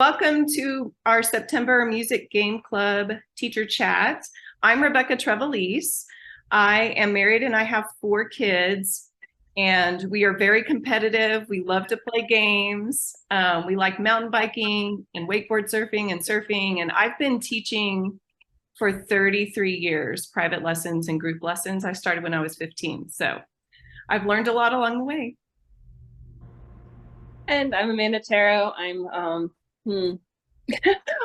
Welcome to our September Music Game Club Teacher Chat. I'm Rebecca Trevelise. I am married and I have 4 kids, and we are very competitive. We love to play games. We like mountain biking and wakeboard surfing, and I've been teaching for 33 years, private lessons and group lessons. I started when I was 15, so I've learned a lot along the way. And I'm Amanda Taro. I'm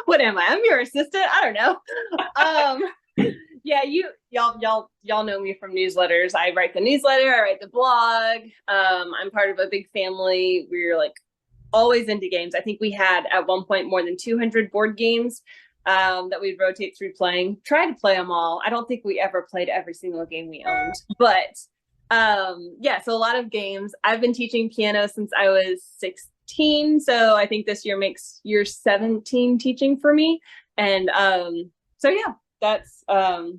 what am I? I'm your assistant. I don't know. Yeah, y'all know me from newsletters. I write the newsletter, I write the blog. I'm part of a big family. We're like always into games. I think we had at one point more than 200 board games that we'd rotate through playing. Try to play them all. I don't think we ever played every single game we owned, but yeah, so a lot of games. I've been teaching piano since I was 16, so I think this year makes year 17 teaching for me. And so yeah, that's a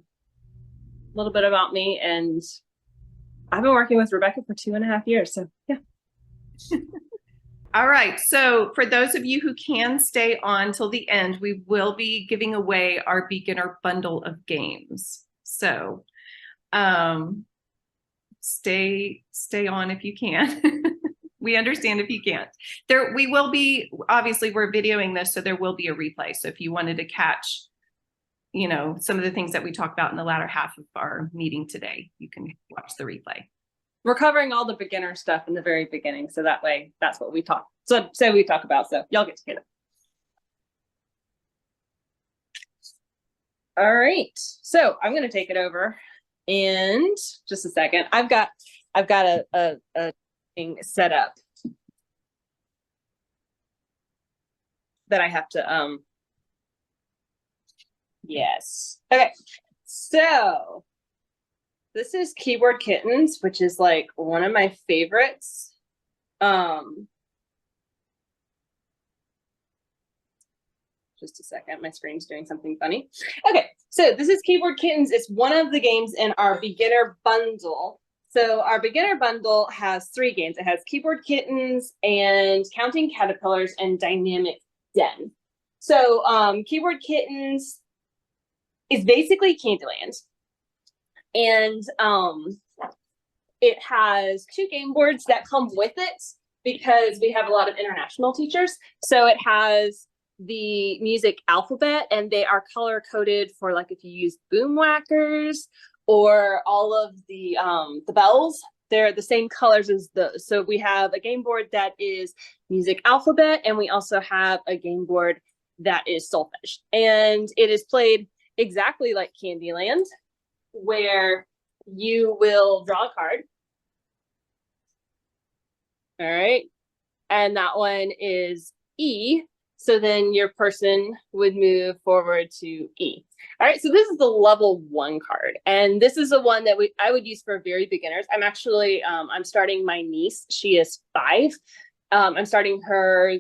little bit about me. And I've been working with Rebecca for 2.5 years, so yeah. All right, so for those of you who can stay on till the end, we will be giving away our beginner bundle of games. So stay on if you can. We understand if you can't. We will be, obviously we're videoing this, so there will be a replay. So if you wanted to catch, some of the things that we talked about in the latter half of our meeting today, you can watch the replay. We're covering all the beginner stuff in the very beginning, so that way that's what we talk. So we talk about. So y'all get to hear that. All right, so I'm going to take it over in just a second. I've got a thing set up that I have to yes. Okay, so this is Keyboard Kittens, which is like one of my favorites. Just a second, my screen's doing something funny. Okay, so this is Keyboard Kittens. It's one of the games in our beginner bundle. So our beginner bundle has 3 games. It has Keyboard Kittens and Counting Caterpillars and Dynamic Den. So Keyboard Kittens is basically Candyland. And it has 2 game boards that come with it because we have a lot of international teachers. So it has the music alphabet, and they are color coded for like if you use boom whackers or all of the bells. They're the same colors as those. So we have a game board that is music alphabet, and we also have a game board that is solfege. And it is played exactly like Candyland, where you will draw a card. All right. And that one is E. So then your person would move forward to E. All right. So this is the level 1 card. And this is the one that I would use for very beginners. I'm actually, I'm starting my niece. She is 5. I'm starting her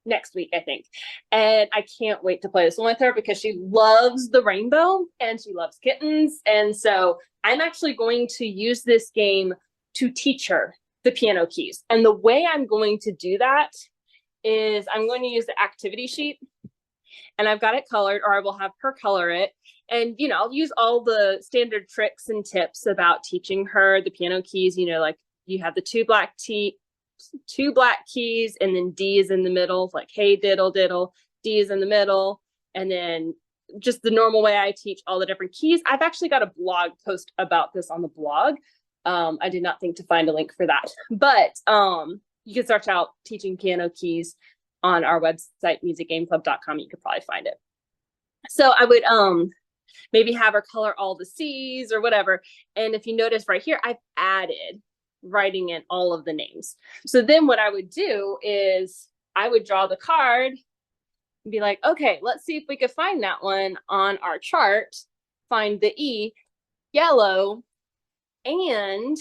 next week, I think. And I can't wait to play this one with her because she loves the rainbow and she loves kittens. And so I'm actually going to use this game to teach her the piano keys. And the way I'm going to do that is I'm going to use the activity sheet, and I've got it colored, or I will have her color it. And, I'll use all the standard tricks and tips about teaching her the piano keys. Like you have the 2 black keys, and then D is in the middle, like hey diddle diddle, D is in the middle, and then just the normal way I teach all the different keys. I've actually got a blog post about this on the blog. I did not think to find a link for that, but you can search out teaching piano keys on our website, musicgameclub.com. You could probably find it. So I would maybe have her color all the C's or whatever. And if you notice right here, I've added writing in all of the names. So then what I would do is I would draw the card and be like, okay, let's see if we could find that one on our chart, find the E, yellow, and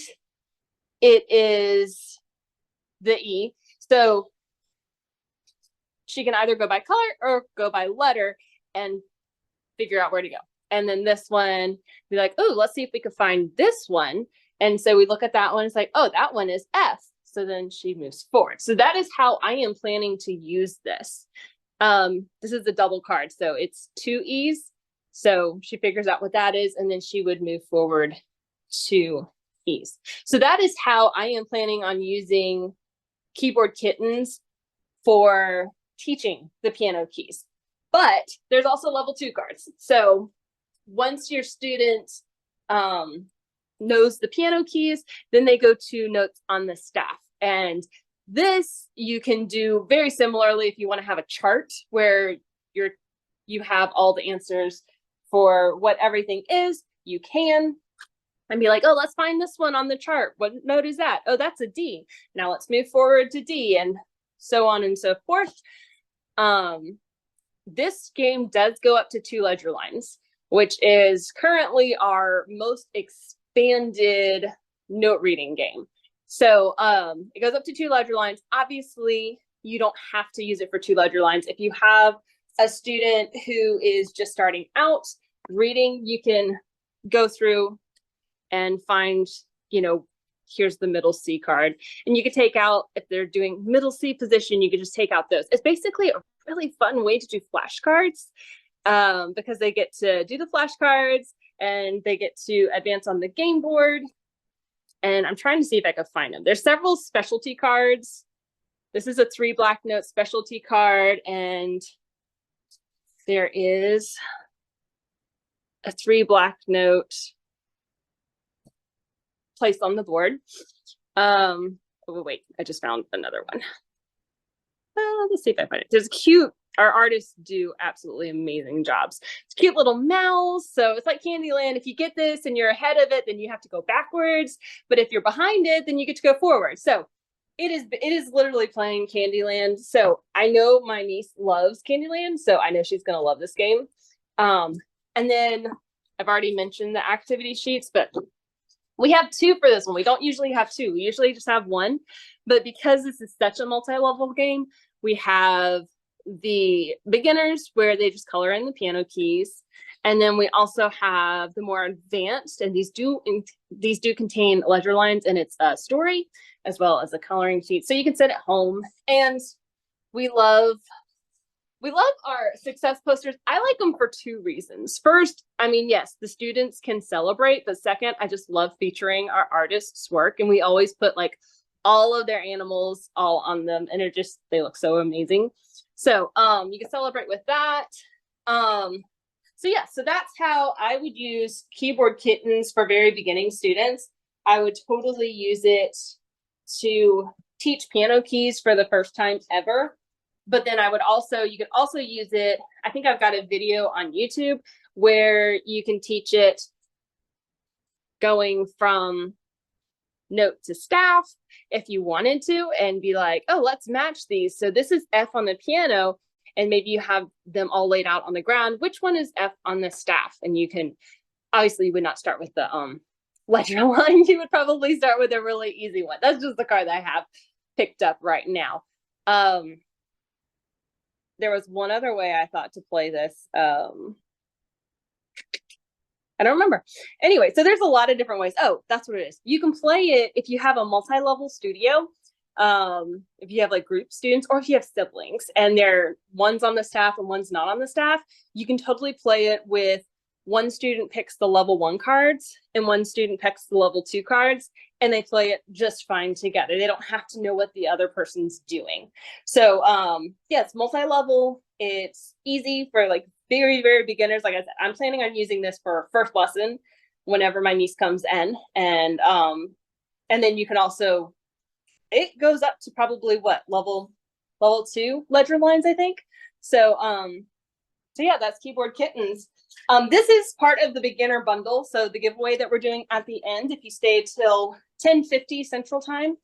it is the E. So she can either go by color or go by letter and figure out where to go. And then this one, be like, oh, let's see if we could find this one. And so we look at that one, it's like, oh, that one is F. So then she moves forward. So that is how I am planning to use this. This is a double card, so it's 2 E's. So she figures out what that is, and then she would move forward 2 E's. So that is how I am planning on using Keyboard Kittens for teaching the piano keys. But there's also level 2 cards. So once your student knows the piano keys, then they go to notes on the staff. And this you can do very similarly if you want to have a chart where you have all the answers for what everything is. You can and be like, oh, let's find this one on the chart. What note is that? Oh, that's a D. Now let's move forward to D, and so on and so forth. This game does go up to 2 ledger lines, which is currently our most expanded note reading game. So it goes up to 2 ledger lines. Obviously, you don't have to use it for 2 ledger lines. If you have a student who is just starting out reading, you can go through and find, you know, here's the middle C card. And you could take out, if they're doing middle C position, you could just take out those. It's basically a really fun way to do flashcards because they get to do the flashcards and they get to advance on the game board. And I'm trying to see if I can find them. There's several specialty cards. This is a 3 black note specialty card, and there is a 3 black note placed on the board. Oh, wait, I just found another one. Let's see if I find it. There's cute, our artists do absolutely amazing jobs. It's a cute little mouse. So it's like Candyland. If you get this and you're ahead of it, then you have to go backwards. But if you're behind it, then you get to go forward. So it is literally playing Candyland. So I know my niece loves Candyland, so I know she's gonna love this game. And then I've already mentioned the activity sheets, but we have 2 for this one. We don't usually have 2. We usually just have 1. But because this is such a multi-level game, we have the beginners where they just color in the piano keys. And then we also have the more advanced, and these do contain ledger lines, and it's a story as well as a coloring sheet. So you can sit at home. And we love our success posters. I like them for 2 reasons. First, I mean, yes, the students can celebrate, but second, I just love featuring our artists' work, and we always put like all of their animals all on them, and they look so amazing. So you can celebrate with that. So yeah, so that's how I would use Keyboard Kittens for very beginning students. I would totally use it to teach piano keys for the first time ever. But then you could also use it. I think I've got a video on YouTube where you can teach it going from note to staff if you wanted to, and be like, oh, let's match these. So this is F on the piano, and maybe you have them all laid out on the ground. Which one is F on the staff? And you can, obviously you would not start with the ledger line. You would probably start with a really easy one. That's just the card that I have picked up right now. There was one other way I thought to play this. I don't remember. Anyway, so there's a lot of different ways. Oh, that's what it is. You can play it if you have a multi-level studio, if you have like group students, or if you have siblings and one's on the staff and one's not on the staff. You can totally play it with one student picks the level 1 cards and one student picks the level 2 cards, and they play it just fine together. They don't have to know what the other person's doing. So yeah, it's multi-level. It's easy for like very, very beginners. Like I said, I'm planning on using this for first lesson whenever my niece comes in. And then you can also, it goes up to probably what, level 2 ledger lines, I think. So yeah, that's Keyboard Kittens. This is part of the beginner bundle. So the giveaway that we're doing at the end, if you stay till 10:50 Central Time,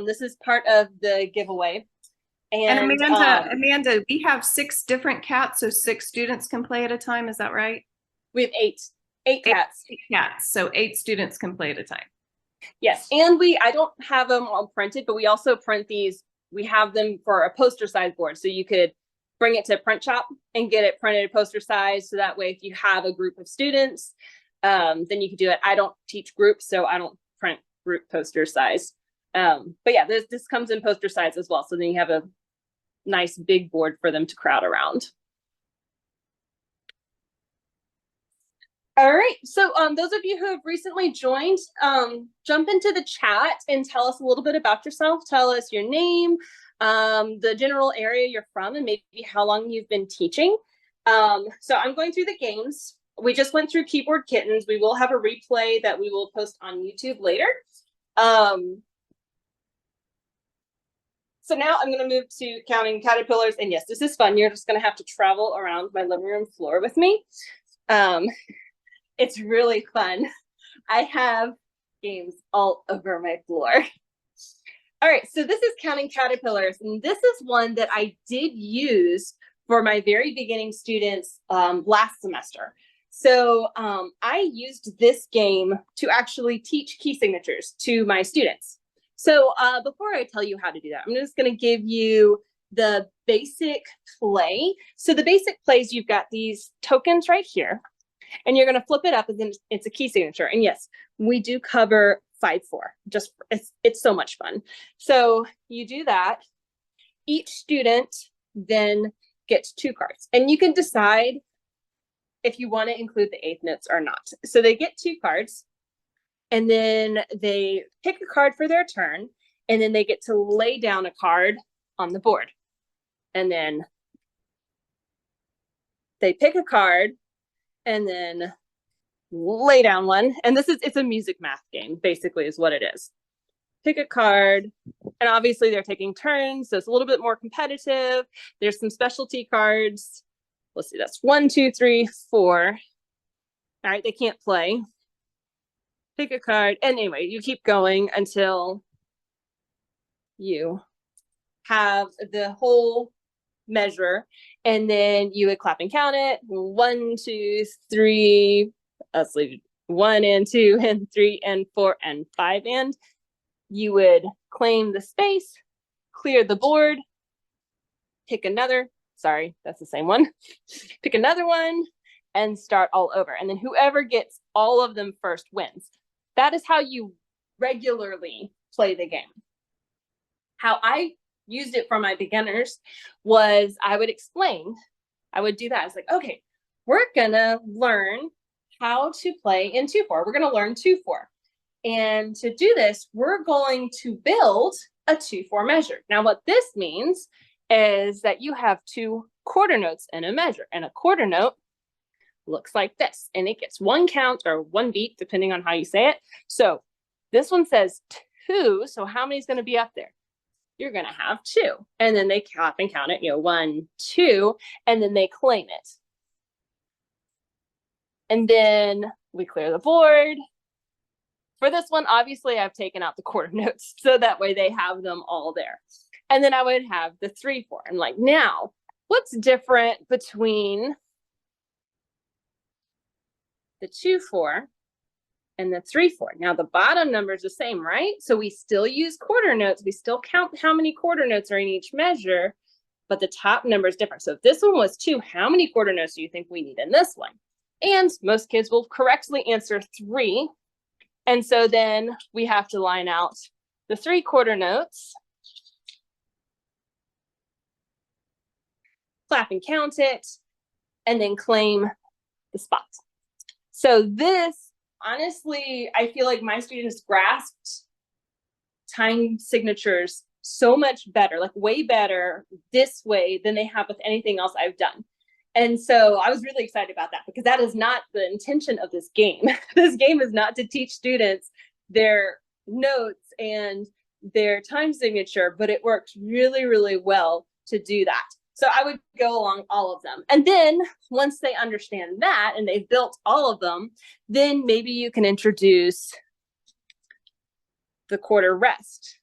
this is part of the giveaway. And Amanda, we have 6 different cats, so 6 students can play at a time. Is that right? We have 8 cats. 8 cats, so 8 students can play at a time. Yes, and I don't have them all printed, but we also print these. We have them for a poster size board, so you could bring it to print shop and get it printed poster size. So that way, if you have a group of students, then you can do it. I don't teach groups, so I don't print group poster size. But yeah, this comes in poster size as well. So then you have nice big board for them to crowd around. All right, so those of you who have recently joined, jump into the chat and tell us a little bit about yourself. Tell us your name, the general area you're from, and maybe how long you've been teaching. So I'm going through the games. We just went through Keyboard Kittens. We will have a replay that we will post on YouTube later. So now I'm going to move to Counting Caterpillars. And yes, this is fun. You're just going to have to travel around my living room floor with me. It's really fun. I have games all over my floor. All right, so this is Counting Caterpillars, and this is one that I did use for my very beginning students last semester. So I used this game to actually teach key signatures to my students. So before I tell you how to do that, I'm just going to give you the basic play. So the basic plays, you've got these tokens right here, and you're going to flip it up, and then it's a key signature. And yes, we do cover 5-4. Just it's so much fun. So you do that. Each student then gets 2 cards, and you can decide if you want to include the eighth notes or not. So they get 2 cards, and then they pick a card for their turn, and then they get to lay down a card on the board. And then they pick a card and then lay down one. And it's a music math game, basically, is what it is. Pick a card, and obviously they're taking turns, so it's a little bit more competitive. There's some specialty cards. Let's see, that's 1, 2, 3, 4. All right, they can't play. Pick a card, and anyway, you keep going until you have the whole measure, and then you would clap and count it. 1, 2, 3. Let's leave 1 and 2 and 3 and 4 and 5, and you would claim the space, clear the board, pick another. Sorry, that's the same one. Pick another one and start all over. And then whoever gets all of them first wins. That is how you regularly play the game. How I used it for my beginners was I would explain, I would do that. It's like, okay, we're gonna learn how to play in 2-4. We're gonna learn 2-4. And to do this, we're going to build a 2-4 measure. Now, what this means is that you have 2 quarter notes in a measure, and a quarter note looks like this, and it gets 1 count or 1 beat, depending on how you say it. So this one says 2, so how many is going to be up there? You're going to have 2, and then they clap and count it, 1, 2, and then they claim it. And then we clear the board. For this one, obviously, I've taken out the quarter notes, so that way they have them all there. And then I would have the 3-4. I'm like, now, what's different between the 2-4 and the 3-4? Now, the bottom number is the same, right? So we still use quarter notes. We still count how many quarter notes are in each measure, but the top number is different. So if this one was 2, how many quarter notes do you think we need in this one? And most kids will correctly answer 3. And so then we have to line out the 3 quarter notes, clap and count it, and then claim the spot. So this, honestly, I feel like my students grasped time signatures so much better, like way better this way than they have with anything else I've done. And so I was really excited about that, because that is not the intention of this game. This game is not to teach students their notes and their time signature, but it worked really, really well to do that. So I would go along all of them. And then once they understand that and they've built all of them, then maybe you can introduce the quarter rest.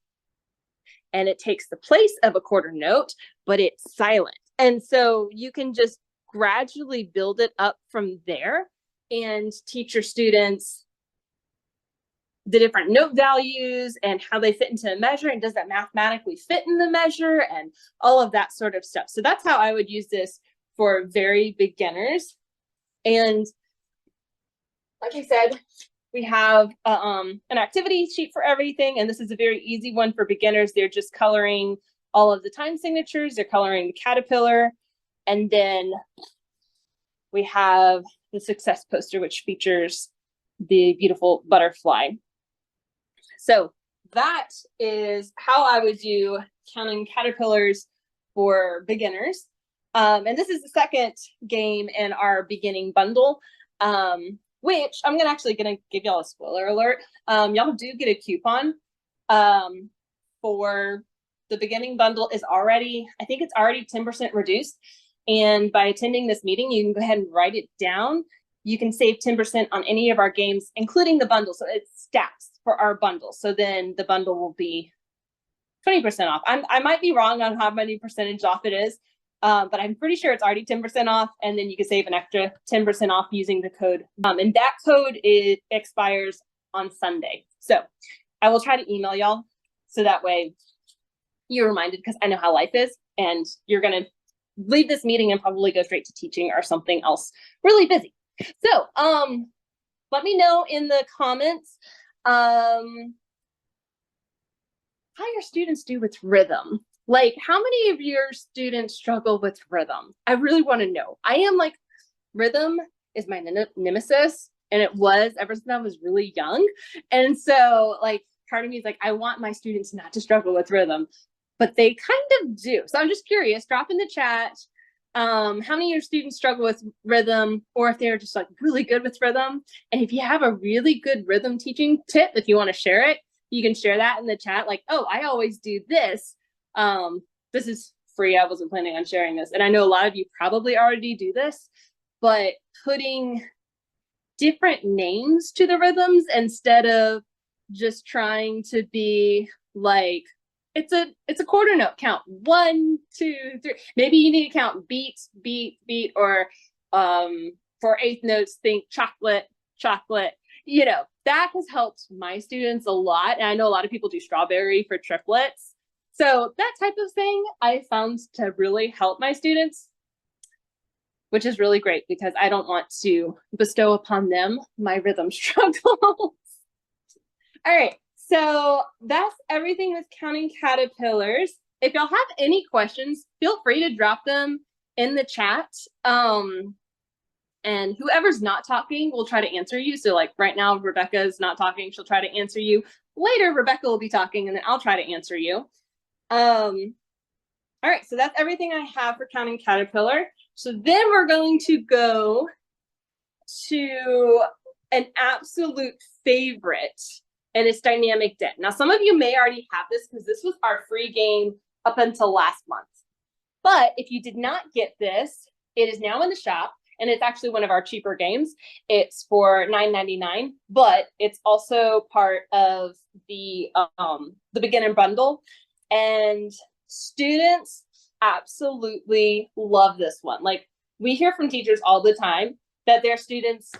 And it takes the place of a quarter note, but it's silent. And so you can just gradually build it up from there and teach your students the different note values and how they fit into a measure, and does that mathematically fit in the measure, and all of that sort of stuff. So that's how I would use this for very beginners. And like I said, we have an activity sheet for everything, and this is a very easy one for beginners. They're just coloring all of the time signatures. They're coloring the caterpillar. And then we have the success poster, which features the beautiful butterfly. So that is how I would do counting caterpillars for beginners. And this is the second game in our beginning bundle, which I'm gonna give y'all a spoiler alert. Y'all do get a coupon for the beginning bundle is already, I think it's already 10% reduced. And by attending this meeting, you can go ahead and write it down. You can save 10% on any of our games, including the bundle. So it stacks for our bundle. So then the bundle will be 20% off. I might be wrong on how many percentage off it is, but I'm pretty sure it's already 10% off. And then you can save an extra 10% off using the code. And that code expires on Sunday. So I will try to email y'all so that way you're reminded, because I know how life is and you're going to leave this meeting and probably go straight to teaching or something else really busy. So let me know in the comments how your students do with rhythm. Like, how many of your students struggle with rhythm? I really want to know. I am like, rhythm is my nemesis, and it was ever since I was really young. And so like part of me is like, I want my students not to struggle with rhythm, but they kind of do. So I'm just curious, drop in the chat how many of your students struggle with rhythm, or if they're just like really good with rhythm. And if you have a really good rhythm teaching tip, if you want to share it, you can share that in the chat. Like, oh, I always do this. This is free. I wasn't planning on sharing this. And I know a lot of you probably already do this, but putting different names to the rhythms instead of just trying to be like, it's a quarter note count, 1, 2, 3. Maybe you need to count beats, beat, beat, or for eighth notes, think chocolate, chocolate. You know, that has helped my students a lot. And I know a lot of people do strawberry for triplets. So that type of thing I found to really help my students, which is really great because I don't want to bestow upon them my rhythm struggles. All right. So that's everything with counting caterpillars. If y'all have any questions, feel free to drop them in the chat. And whoever's not talking will try to answer you. So like right now, Rebecca is not talking. She'll try to answer you. Later, Rebecca will be talking and then I'll try to answer you. All right, so that's everything I have for counting caterpillar. So then we're going to go to an absolute favorite, and it's Dynamic Debt. Now, some of you may already have this because this was our free game up until last month. But if you did not get this, it is now in the shop, and it's actually one of our cheaper games. It's for $9.99, but it's also part of the beginner bundle. And students absolutely love this one. Like, we hear from teachers all the time that their students,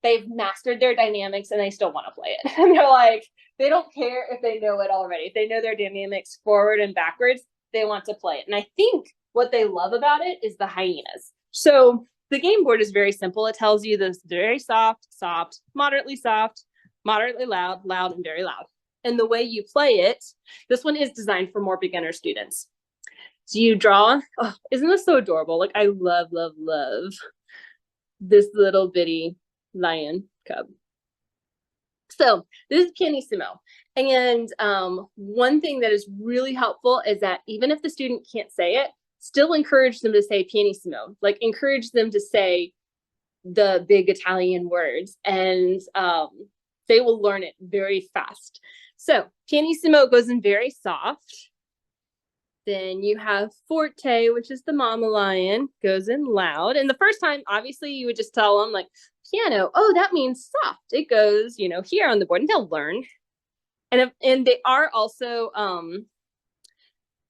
they've mastered their dynamics and they still want to play it. And they're like, they don't care if they know it already. If they know their dynamics forward and backwards, they want to play it. And I think what they love about it is the hyenas. So the game board is very simple. It tells you this very soft, soft, moderately loud, loud, and very loud. And the way you play it, this one is designed for more beginner students. So you draw, oh, isn't this so adorable? Like, I love, love, love this little bitty lion cub. So this is pianissimo. And one thing that is really helpful is that even if the student can't say it, still encourage them to say pianissimo, like encourage them to say the big Italian words, and they will learn it very fast. So pianissimo goes in very soft. Then you have forte, which is the mama lion, goes in loud. And the first time, obviously, you would just tell them like piano, oh, that means soft. It goes, you know, here on the board, and they'll learn. And they are also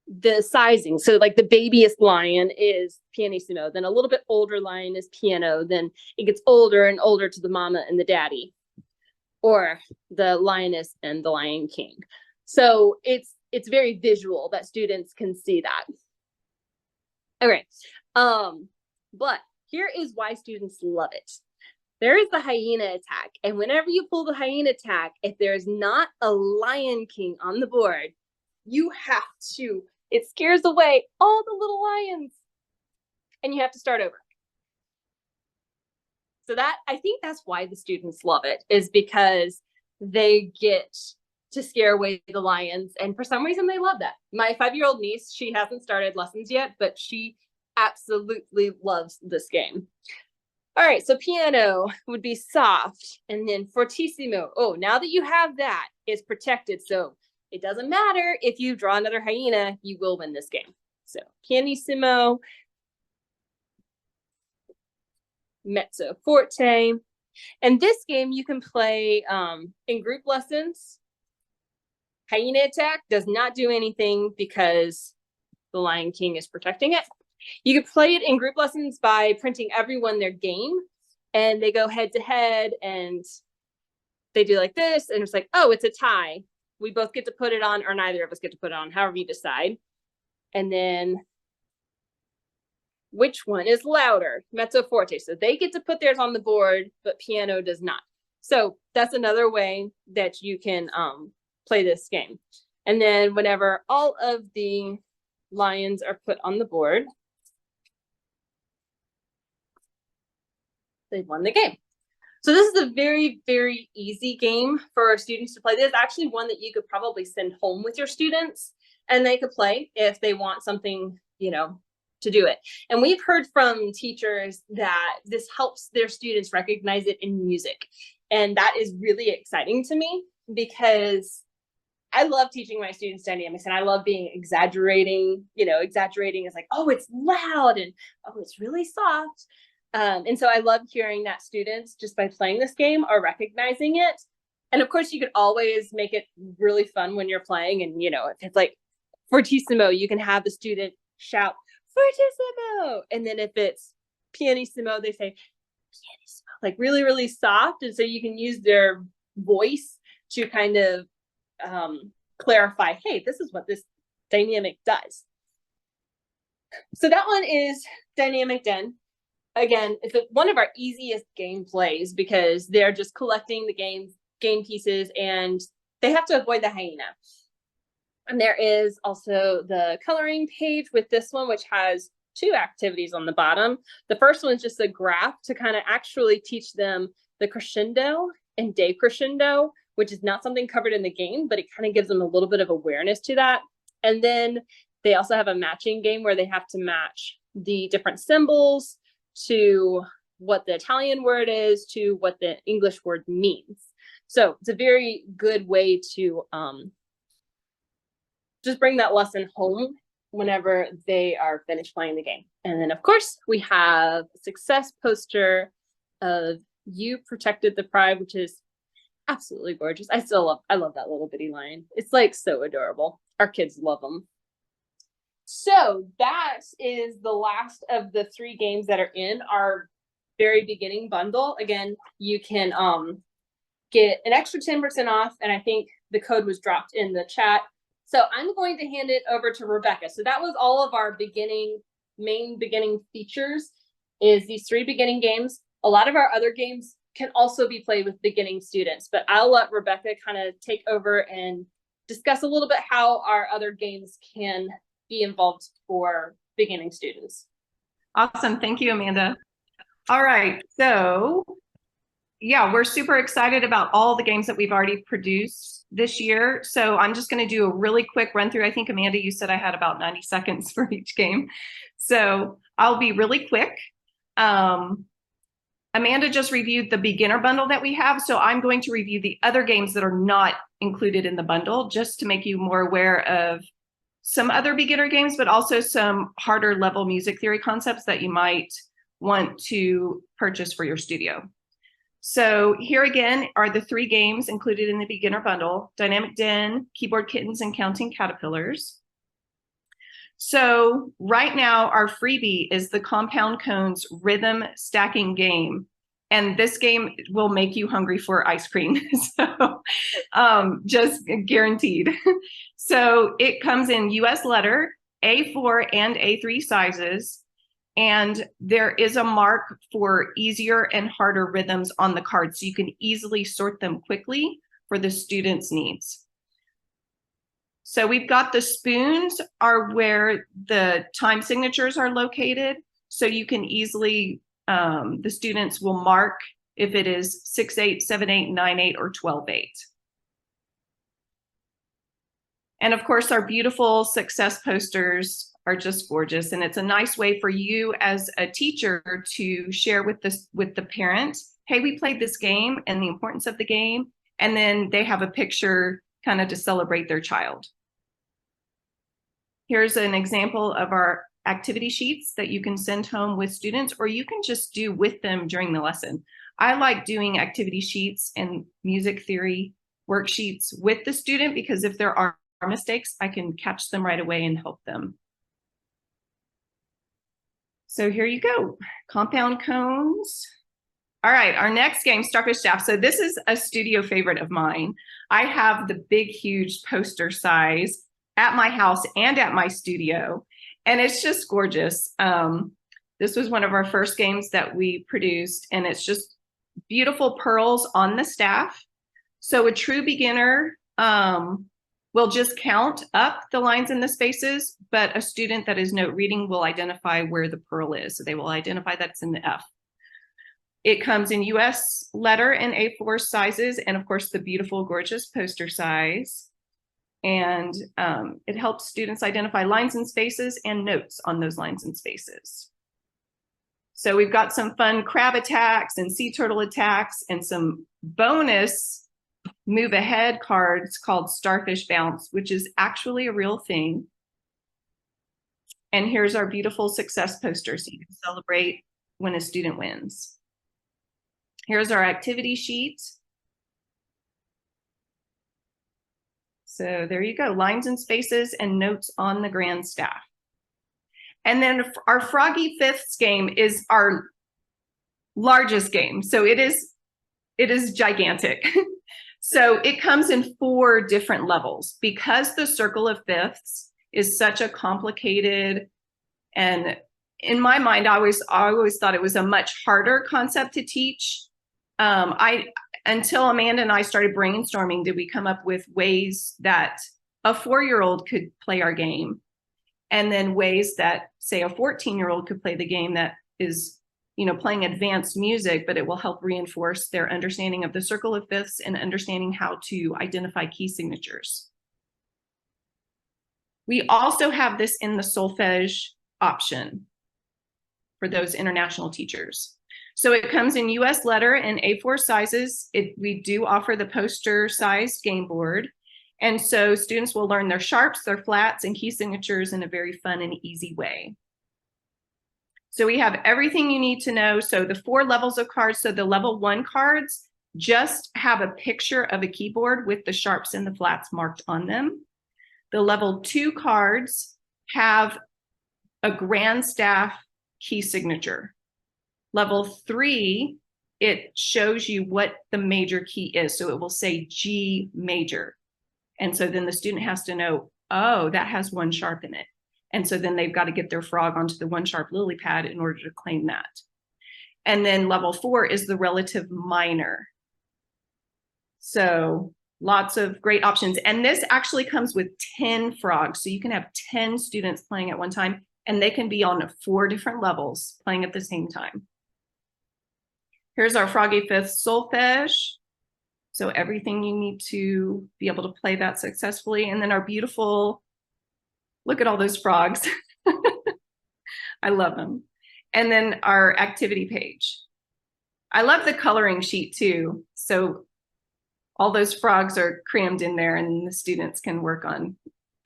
the sizing. So like the babyest lion is pianissimo. Then a little bit older lion is piano. Then it gets older and older to the mama and the daddy, or the lioness and the Lion King. So it's very visual that students can see that. Okay, but here is why students love it. There is the hyena attack, and whenever you pull the hyena attack, if there's not a Lion King on the board, you have to it scares away all the little lions. And you have to start over. So that, I think that's why the students love it, is because they get to scare away the lions. And for some reason, they love that. My 5-year-old niece, she hasn't started lessons yet, but she absolutely loves this game. All right, so piano would be soft. And then fortissimo. Oh, now that you have that, it's protected. So it doesn't matter if you draw another hyena, you will win this game. So pianissimo, mezzo forte. And this game you can play in group lessons. Hyena attack does not do anything because the Lion King is protecting it. You can play it in group lessons by printing everyone their game, and they go head to head and they do like this, and it's like, oh, it's a tie. We both get to put it on, or neither of us get to put it on, however you decide. And then which one is louder? Mezzo forte. So they get to put theirs on the board, but piano does not. So that's another way that you can play this game. And then whenever all of the lions are put on the board, they've won the game. So this is a very, very easy game for our students to play. This is actually one that you could probably send home with your students, and they could play if they want something, you know, to do it. And we've heard from teachers that this helps their students recognize it in music. And that is really exciting to me, because I love teaching my students dynamics, and I love being exaggerating. You know, exaggerating is like, oh, it's loud, and oh, it's really soft. And so I love hearing that students, just by playing this game, are recognizing it. And of course, you could always make it really fun when you're playing. And, you know, if it's like fortissimo, you can have the student shout fortissimo. And then if it's pianissimo, they say pianissimo, like really, really soft. And so you can use their voice to kind of clarify, hey, this is what this dynamic does. So that one is Dynamic Den. Again, it's one of our easiest game plays, because they're just collecting the game pieces, and they have to avoid the hyena. And there is also the coloring page with this one, which has 2 activities on the bottom. The first one is just a graph to kind of actually teach them the crescendo and decrescendo, which is not something covered in the game, but it kind of gives them a little bit of awareness to that. And then they also have a matching game where they have to match the different symbols to what the Italian word is to what the English word means. So it's a very good way to just bring that lesson home whenever they are finished playing the game. And then, of course, we have a success poster of You Protected the Pride, which is absolutely gorgeous. I love that little bitty lion. It's like so adorable. Our kids love them. So that is the last of the 3 games that are in our very beginning bundle. Again, you can get an extra 10% off, and I think the code was dropped in the chat. So I'm going to hand it over to Rebecca. So that was all of our main beginning features, is these 3 beginning games. A lot of our other games can also be played with beginning students, but I'll let Rebecca kind of take over and discuss a little bit how our other games can be involved for beginning students. Awesome. Thank you, Amanda. All right. So yeah, we're super excited about all the games that we've already produced this year. So I'm just going to do a really quick run through. I think, Amanda, you said I had about 90 seconds for each game. So I'll be really quick. Amanda just reviewed the beginner bundle that we have. So I'm going to review the other games that are not included in the bundle, just to make you more aware of some other beginner games, but also some harder level music theory concepts that you might want to purchase for your studio. So here again are the 3 games included in the beginner bundle: Dynamic Den, Keyboard Kittens, and Counting Caterpillars. So right now our freebie is the Compound Cones rhythm stacking game. And this game will make you hungry for ice cream. So just guaranteed. So it comes in US letter, A4 and A3 sizes. And there is a mark for easier and harder rhythms on the card, so you can easily sort them quickly for the students' needs. So we've got the spoons are where the time signatures are located. So you can easily, the students will mark if it is 6-8, 7-8, 9-8, or 12-8. And of course, our beautiful success posters are just gorgeous. And it's a nice way for you as a teacher to share with the parent, hey, we played this game and the importance of the game. And then they have a picture kind of to celebrate their child. Here's an example of our activity sheets that you can send home with students, or you can just do with them during the lesson. I like doing activity sheets and music theory worksheets with the student because if there are mistakes, I can catch them right away and help them. So here you go, compound cones. All right, our next game, Starfish Staff. So this is a studio favorite of mine. I have the big, huge poster size at my house and at my studio, and it's just gorgeous. This was one of our first games that we produced, and it's just beautiful pearls on the staff. So a true beginner will just count up the lines and the spaces, but a student that is note reading will identify where the pearl is. So they will identify that's in the F. It comes in US letter and A4 sizes, and of course the beautiful, gorgeous poster size. And it helps students identify lines and spaces and notes on those lines and spaces. So we've got some fun crab attacks and sea turtle attacks and some bonus move ahead cards called Starfish Bounce, which is actually a real thing. And here's our beautiful success poster so you can celebrate when a student wins. Here's our activity sheet. So there you go, lines and spaces and notes on the grand staff. And then our Froggy Fifths game is our largest game. So it is gigantic. So it comes in 4 different levels because the Circle of Fifths is such a complicated, and in my mind, I always thought it was a much harder concept to teach. Until Amanda and I started brainstorming, did we come up with ways that a 4-year-old could play our game, and then ways that, say, a 14-year-old could play the game that is, playing advanced music, but it will help reinforce their understanding of the Circle of Fifths and understanding how to identify key signatures. We also have this in the solfege option for those international teachers. So it comes in US letter and A4 sizes. We do offer the poster sized game board. And so students will learn their sharps, their flats, and key signatures in a very fun and easy way. So we have everything you need to know. So the 4 levels of cards. So the level 1 cards just have a picture of a keyboard with the sharps and the flats marked on them. The level 2 cards have a grand staff key signature. Level 3, it shows you what the major key is. So it will say G major. And so then the student has to know, oh, that has 1 sharp in it. And so then they've got to get their frog onto the 1 sharp lily pad in order to claim that. And then level 4 is the relative minor. So lots of great options. And this actually comes with 10 frogs. So you can have 10 students playing at one time, and they can be on 4 different levels playing at the same time. Here's our Froggy Fifth solfege. So everything you need to be able to play that successfully. And then our beautiful, look at all those frogs. I love them. And then our activity page. I love the coloring sheet too. So all those frogs are crammed in there and the students can work on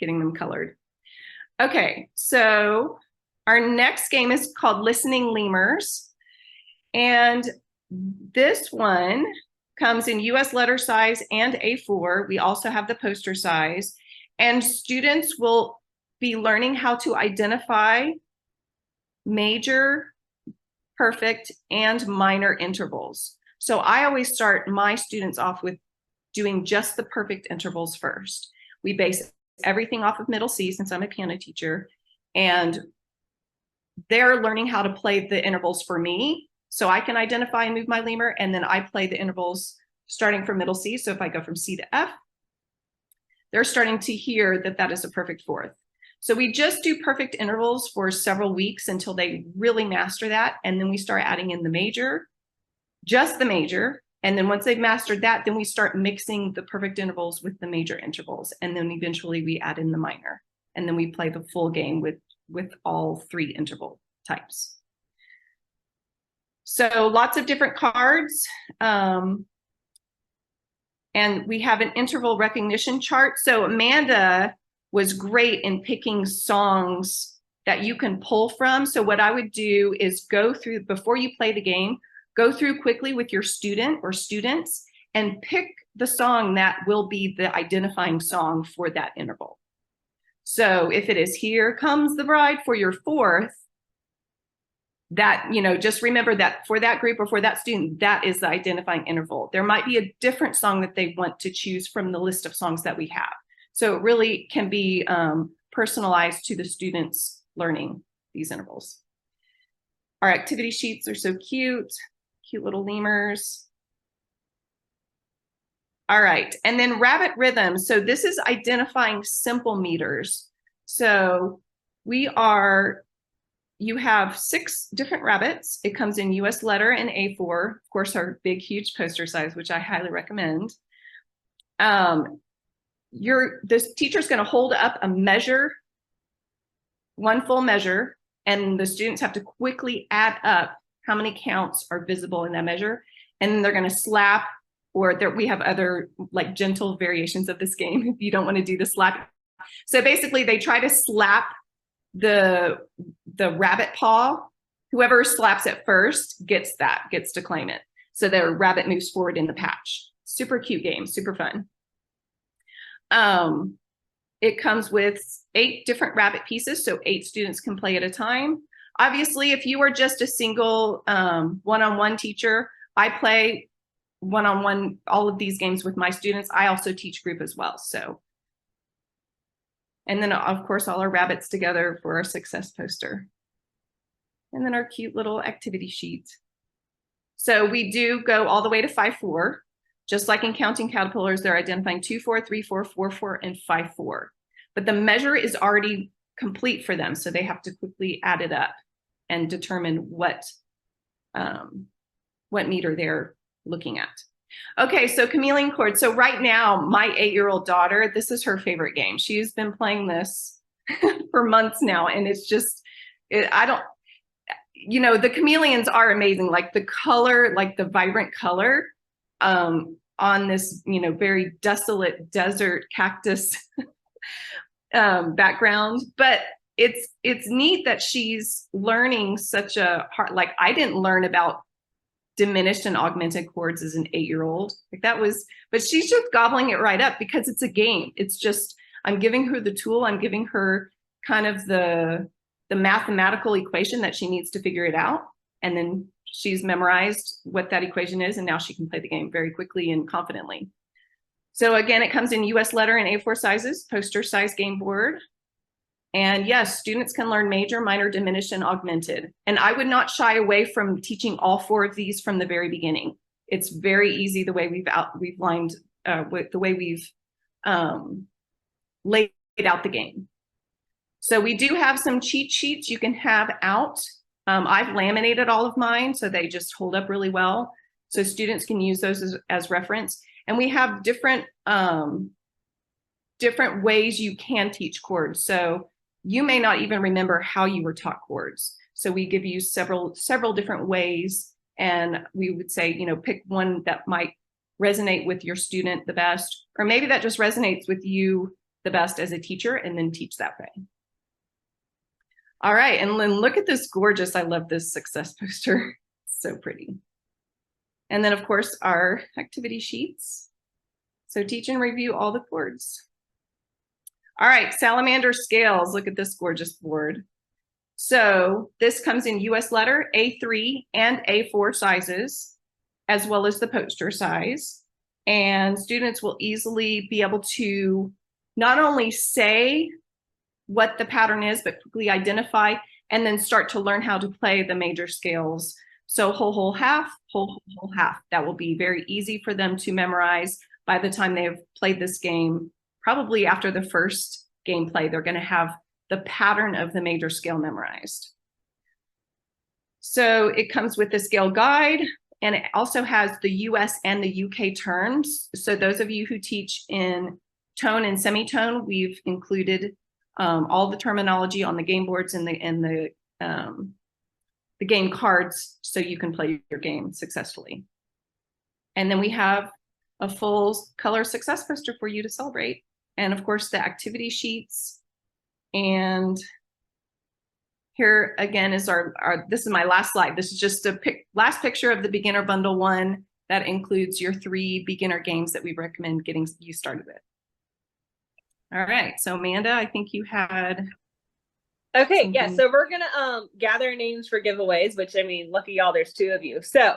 getting them colored. Okay, so our next game is called Listening Lemurs. And this one comes in US letter size and A4. We also have the poster size. And students will be learning how to identify major, perfect, and minor intervals. So I always start my students off with doing just the perfect intervals first. We base everything off of middle C since I'm a piano teacher, and they're learning how to play the intervals for me so I can identify and move my lemur, and then I play the intervals starting from middle C. So if I go from C to F, they're starting to hear that that is a perfect fourth. So we just do perfect intervals for several weeks until they really master that. And then we start adding in the major, just the major. And then once they've mastered that, then we start mixing the perfect intervals with the major intervals. And then eventually we add in the minor. And then we play the full game with all 3 interval types. So lots of different cards. And we have an interval recognition chart. So Amanda was great in picking songs that you can pull from. So what I would do is go through, before you play the game, go through quickly with your student or students and pick the song that will be the identifying song for that interval. So if it is Here Comes the Bride for your fourth, that, you know, just remember that for that group or for that student, that is the identifying interval. There might be a different song that they want to choose from the list of songs that we have. So it really can be personalized to the students learning these intervals. Our activity sheets are so cute, cute little lemurs. All right, and then rabbit rhythm. So this is identifying simple meters. So you have 6 different rabbits. It comes in US letter and A4, of course, our big, huge poster size, which I highly recommend. This teacher's going to hold up a measure, one full measure, and the students have to quickly add up how many counts are visible in that measure. And then they're going to slap, or we have other like gentle variations of this game if you don't want to do the slap. So basically they try to slap the rabbit paw. Whoever slaps it first gets to claim it. So their rabbit moves forward in the patch. Super cute game, super fun. It comes with 8 different rabbit pieces, so 8 students can play at a time. Obviously, if you are just a single one-on-one teacher, I play one-on-one all of these games with my students. I also teach group as well. So, and then of course all our rabbits together for our success poster. And then our cute little activity sheet. So we do go all the way to 5-4. Just like in Counting Caterpillars, they're identifying 2-4, 3-4, 4-4, and 5-4. But the measure is already complete for them, so they have to quickly add it up and determine what meter they're looking at. Okay, so chameleon chord. So right now, my 8-year-old daughter, this is her favorite game. She's been playing this for months now, and it's just, you know, the chameleons are amazing. Like the color, like the vibrant color on this, you know, very desolate desert cactus background. But it's neat that she's learning such a hard, like I didn't learn about diminished and augmented chords as an 8-year-old. Like that was, but she's just gobbling it right up because it's a game. It's just, I'm giving her the tool, I'm giving her kind of the mathematical equation that she needs to figure it out. And then she's memorized what that equation is, and now she can play the game very quickly and confidently. So again, it comes in US letter and A4 sizes, poster size game board. And yes, students can learn major, minor, diminished, and augmented. And I would not shy away from teaching all 4 of these from the very beginning. It's very easy the way we've laid out the game. So we do have some cheat sheets you can have out. I've laminated all of mine, so they just hold up really well. So students can use those as reference. And we have different ways you can teach chords. So you may not even remember how you were taught chords. So we give you several different ways, and we would say, you know, pick one that might resonate with your student the best, or maybe that just resonates with you the best as a teacher, and then teach that way. All right, and then look at this gorgeous, I love this success poster. So pretty. And then of course our activity sheets. So teach and review all the chords. All right, salamander scales. Look at this gorgeous board. So this comes in US letter, A3 and A4 sizes, as well as the poster size. And students will easily be able to not only say what the pattern is, but quickly identify and then start to learn how to play the major scales. So whole, whole, half, whole, half. That will be very easy for them to memorize by the time they have played this game probably after the first gameplay, they're going to have the pattern of the major scale memorized. So it comes with the scale guide, and it also has the US and the UK terms. So those of you who teach in tone and semitone, we've included all the terminology on the game boards and the game cards so you can play your game successfully. And then we have a full color success poster for you to celebrate. And of course, the activity sheets. And here again is this is my last slide. This is just a last picture of the beginner bundle 1 that includes your 3 beginner games that we recommend getting you started with. All right, so Amanda, I think you had. Okay, yeah, so we're gonna gather names for giveaways, which I mean, lucky y'all, there's 2 of you. So,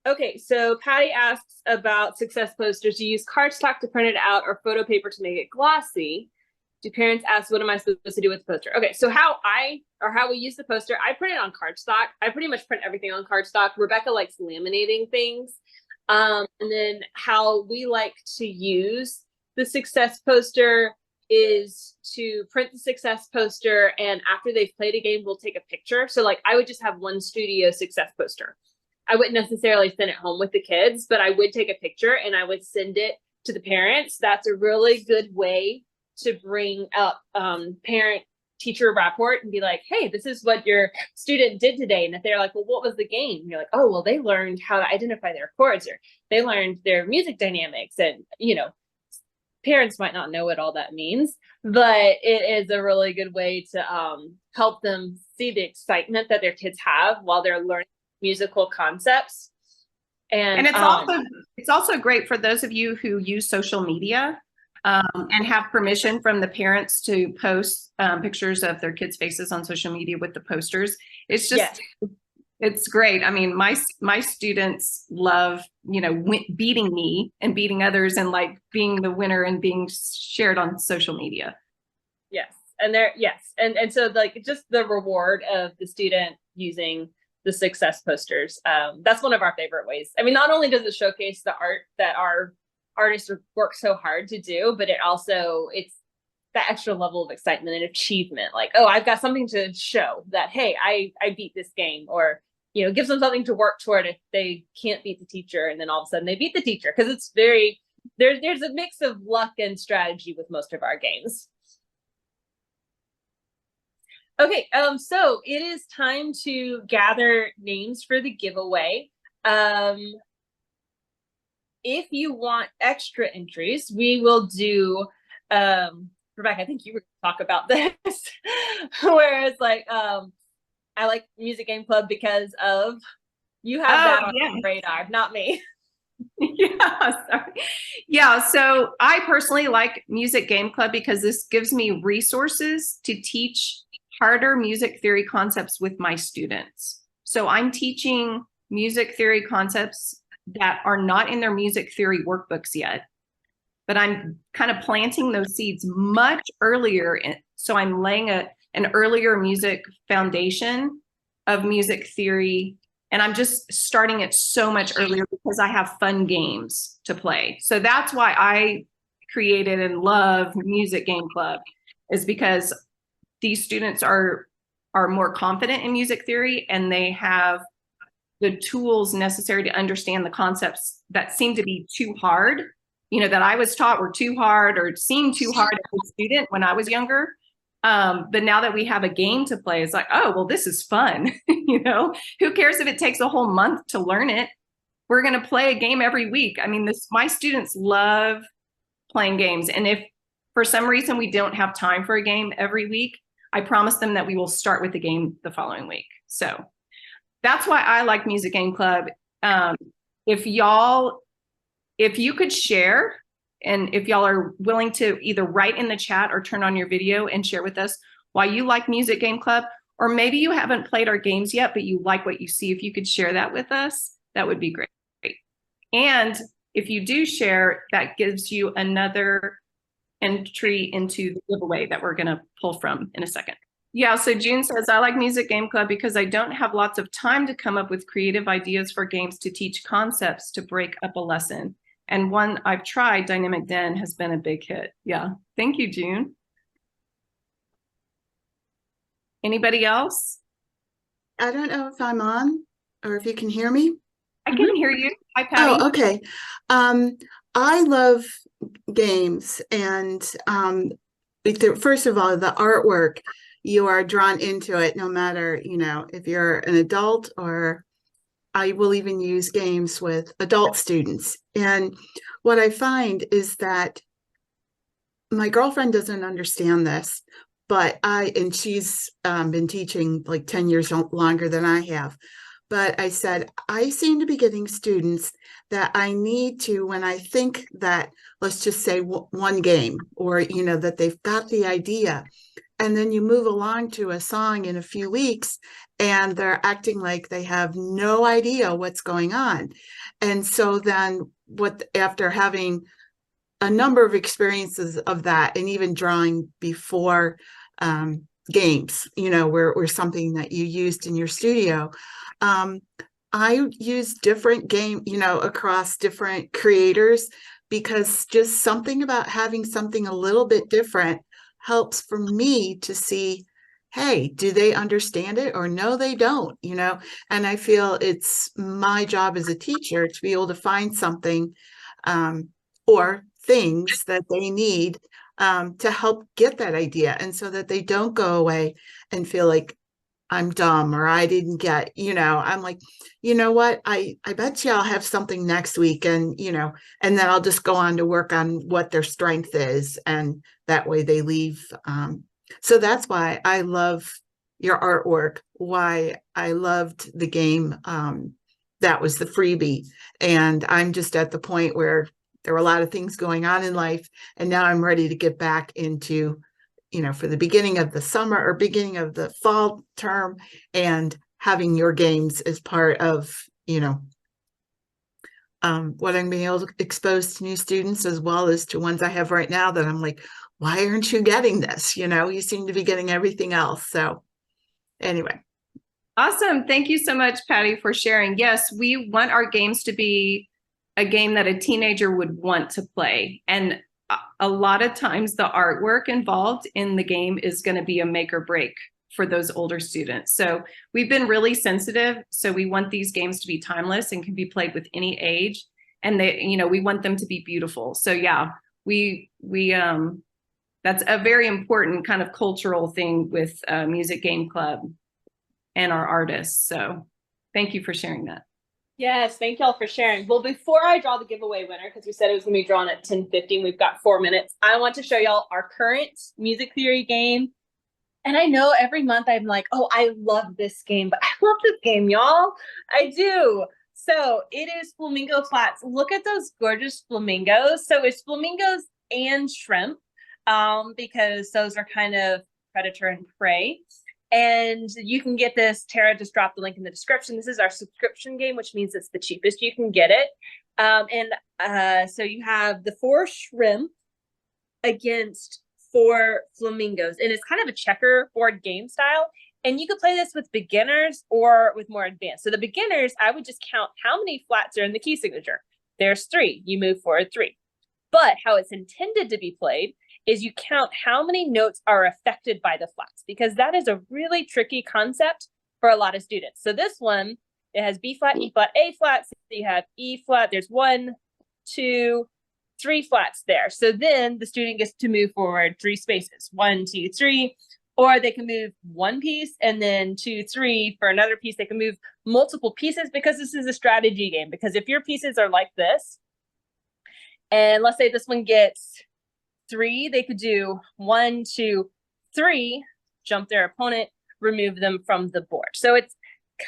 okay, so Patty asks about success posters. Do you use cardstock to print it out or photo paper to make it glossy? Do parents ask, what am I supposed to do with the poster? Okay, so how we use the poster, I print it on cardstock. I pretty much print everything on cardstock. Rebecca likes laminating things. And then how we like to use the success poster is to print the success poster, and after they've played a game, we'll take a picture. So like I would just have one studio success poster. I wouldn't necessarily send it home with the kids, but I would take a picture and I would send it to the parents. That's a really good way to bring up parent-teacher rapport and be like, hey, this is what your student did today. And if they're like, well, what was the game? And you're like, oh, well, they learned how to identify their chords, or they learned their music dynamics. And, you know, parents might not know what all that means, but it is a really good way to help them see the excitement that their kids have while they're learning musical concepts. And it's also great for those of you who use social media and have permission from the parents to post pictures of their kids' faces on social media with the posters. It's just, it's great. I mean, my students love, you know, beating me and beating others and like being the winner and being shared on social media. Yes. And and so like just the reward of the student using the success posters. That's one of our favorite ways. I mean, not only does it showcase the art that our artists work so hard to do, but it's that extra level of excitement and achievement. Like, oh, I've got something to show that, hey, I beat this game, or, you know, gives them something to work toward if they can't beat the teacher, and then all of a sudden they beat the teacher, because it's there's a mix of luck and strategy with most of our games. Okay, so it is time to gather names for the giveaway. If you want extra entries, we will do, Rebecca, I think you were going to talk about this, where it's like, I like Music Game Club because of, you have that on your radar, not me. Yeah, so I personally like Music Game Club because this gives me resources to teach harder music theory concepts with my students. So I'm teaching music theory concepts that are not in their music theory workbooks yet, but I'm kind of planting those seeds much earlier. So I'm laying an earlier music foundation of music theory, and I'm just starting it so much earlier because I have fun games to play. So that's why I created and love Music Game Club, is because these students are more confident in music theory, and they have the tools necessary to understand the concepts that seem to be too hard, you know, that I was taught were too hard or seemed too hard as a student when I was younger. But now that we have a game to play, it's like, oh, well, this is fun. You know, who cares if it takes a whole month to learn it? We're going to play a game every week. I mean, my students love playing games. And if for some reason we don't have time for a game every week, I promise them that we will start with the game the following week. So that's why I like Music Game Club. If you could share, and if y'all are willing to either write in the chat or turn on your video and share with us why you like Music Game Club, or maybe you haven't played our games yet, but you like what you see, if you could share that with us, that would be great. And if you do share, that gives you another entry into the giveaway that we're going to pull from in a second. Yeah, so June says, I like Music Game Club because I don't have lots of time to come up with creative ideas for games to teach concepts to break up a lesson. And one I've tried, Dynamic Den, has been a big hit. Yeah. Thank you, June. Anybody else? I don't know if I'm on or if you can hear me. I can hear you. Hi, Patty. Oh, okay. I love games, and first of all, the artwork, you are drawn into it no matter, if you're an adult, or I will even use games with adult students. And what I find is that my girlfriend doesn't understand this, and she's been teaching like 10 years longer than I have. But I said, I seem to be getting students that I need to, when I think that, let's just say one game, or, that they've got the idea, and then you move along to a song in a few weeks and they're acting like they have no idea what's going on. And so then after having a number of experiences of that, and even drawing before games, were something that you used in your studio. I use different game, across different creators, because just something about having something a little bit different helps for me to see, hey, do they understand it, or no, they don't, and I feel it's my job as a teacher to be able to find something or things that they need to help get that idea, and so that they don't go away and feel like I'm dumb or I didn't get, I'm like, you know what, I bet you I'll have something next week, and and then I'll just go on to work on what their strength is, and that way they leave. So that's why I love your artwork, why I loved the game. That was the freebie, and I'm just at the point where there were a lot of things going on in life, and now I'm ready to get back into, for the beginning of the summer or beginning of the fall term, and having your games as part of, what I'm being able to expose to new students, as well as to ones I have right now that I'm like, why aren't you getting this? You seem to be getting everything else. So anyway. Awesome. Thank you so much, Patty, for sharing. Yes, we want our games to be a game that a teenager would want to play. And a lot of times the artwork involved in the game is going to be a make or break for those older students. So we've been really sensitive. So we want these games to be timeless and can be played with any age. And we want them to be beautiful. So yeah, we that's a very important kind of cultural thing with Music Game Club and our artists. So thank you for sharing that. Yes, thank y'all for sharing. Well, before I draw the giveaway winner, because we said it was going to be drawn at 10:50, we've got 4 minutes. I want to show y'all our current music theory game. And I know every month I'm like, oh, I love this game, but I love this game, y'all. I do. So it is Flamingo Flats. Look at those gorgeous flamingos. So it's flamingos and shrimp, because those are kind of predator and prey. And you can get this. Tara just dropped the link in the description. This is our subscription game, which means it's the cheapest you can get it. So you have the 4 shrimp against 4 flamingos. And it's kind of a checkerboard game style. And you could play this with beginners or with more advanced. So the beginners, I would just count how many flats are in the key signature. There's 3. You move forward 3. But how it's intended to be played is you count how many notes are affected by the flats, because that is a really tricky concept for a lot of students. So this one, it has B flat, E flat, A flat. So you have E flat. There's 1, 2, 3 flats there. So then the student gets to move forward 3 spaces, 1, 2, 3, or they can move 1 piece and then 2, 3 for another piece. They can move multiple pieces, because this is a strategy game. Because if your pieces are like this, and let's say this one gets 3, they could do 1, 2, 3, jump their opponent, remove them from the board. So it's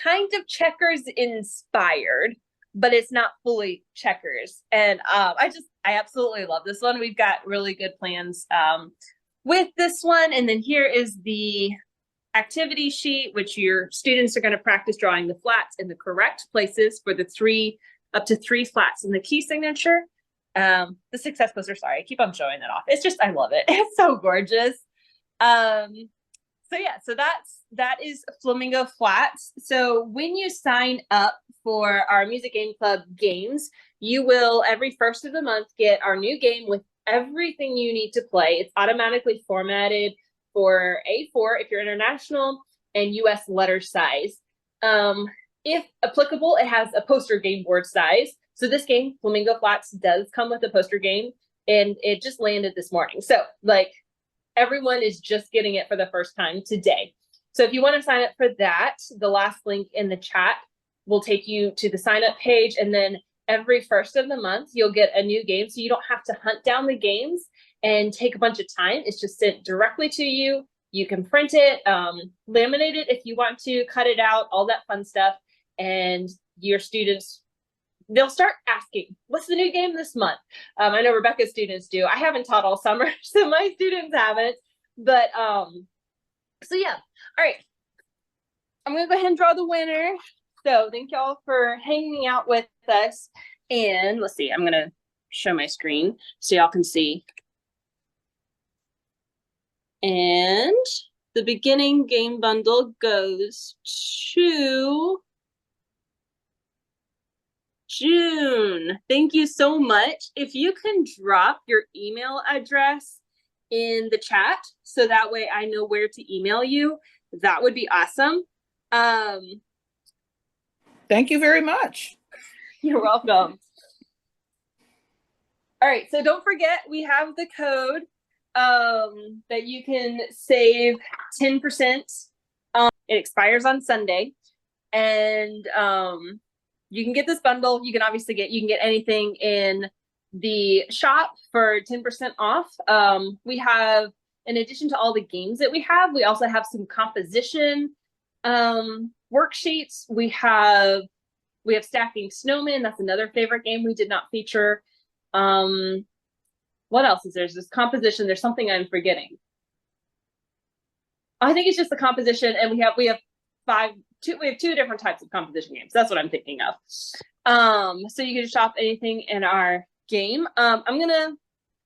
kind of checkers inspired, but it's not fully checkers. And I absolutely love this one. We've got really good plans with this one. And then here is the activity sheet, which your students are going to practice drawing the flats in the correct places for the up to 3 flats in the key signature. The success poster, sorry, I keep on showing that off. It's just, I love it. It's so gorgeous. So yeah, so that is Flamingo Flats. So when you sign up for our Music Game Club games, you will every first of the month get our new game with everything you need to play. It's automatically formatted for A4 if you're international and US letter size. If applicable, it has a poster game board size. So this game, Flamingo Flats, does come with a poster game, and it just landed this morning. So like everyone is just getting it for the first time today. So if you want to sign up for that, the last link in the chat will take you to the sign up page, and then every first of the month, you'll get a new game. So you don't have to hunt down the games and take a bunch of time. It's just sent directly to you. You can print it, laminate it if you want to, cut it out, all that fun stuff. And your students, they'll start asking, what's the new game this month? I know Rebecca's students do. I haven't taught all summer, so my students haven't. But so yeah, all right. I'm gonna go ahead and draw the winner. So thank y'all for hanging out with us. And let's see, I'm gonna show my screen so y'all can see. And the beginning game bundle goes to June. Thank you so much. If you can drop your email address in the chat so that way I know where to email you, that would be awesome. Thank you very much. You're welcome. All right, so don't forget we have the code that you can save 10%. It expires on Sunday, and you can get this bundle. You can obviously you can get anything in the shop for 10% off. We have, in addition to all the games that we have also have some composition worksheets. We have Stacking Snowmen. That's another favorite game we did not feature. What else is there? There's composition. There's something I'm forgetting. I think it's just the composition, and we have two different types of composition games. That's what I'm thinking of. So you can shop anything in our game. I'm gonna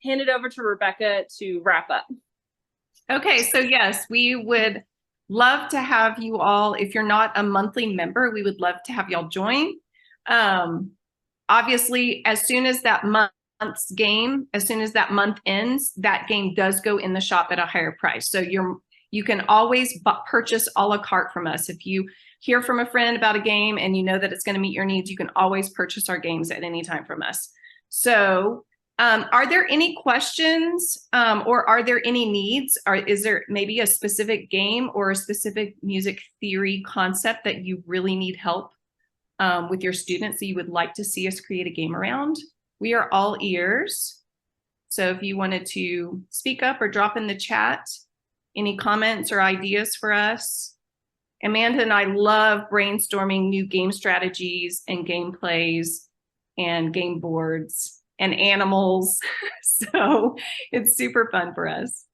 hand it over to Rebecca to wrap up. Okay, so yes, we would love to have you all. If you're not a monthly member, we would love to have y'all join. Obviously, as soon as that month ends, that game does go in the shop at a higher price. So you can always purchase a la carte from us. If you hear from a friend about a game and you know that it's going to meet your needs, you can always purchase our games at any time from us. So are there any questions or are there any needs? Or is there maybe a specific game or a specific music theory concept that you really need help with your students that you would like to see us create a game around? We are all ears. So if you wanted to speak up or drop in the chat, any comments or ideas for us. Amanda and I love brainstorming new game strategies and gameplays and game boards and animals. So it's super fun for us.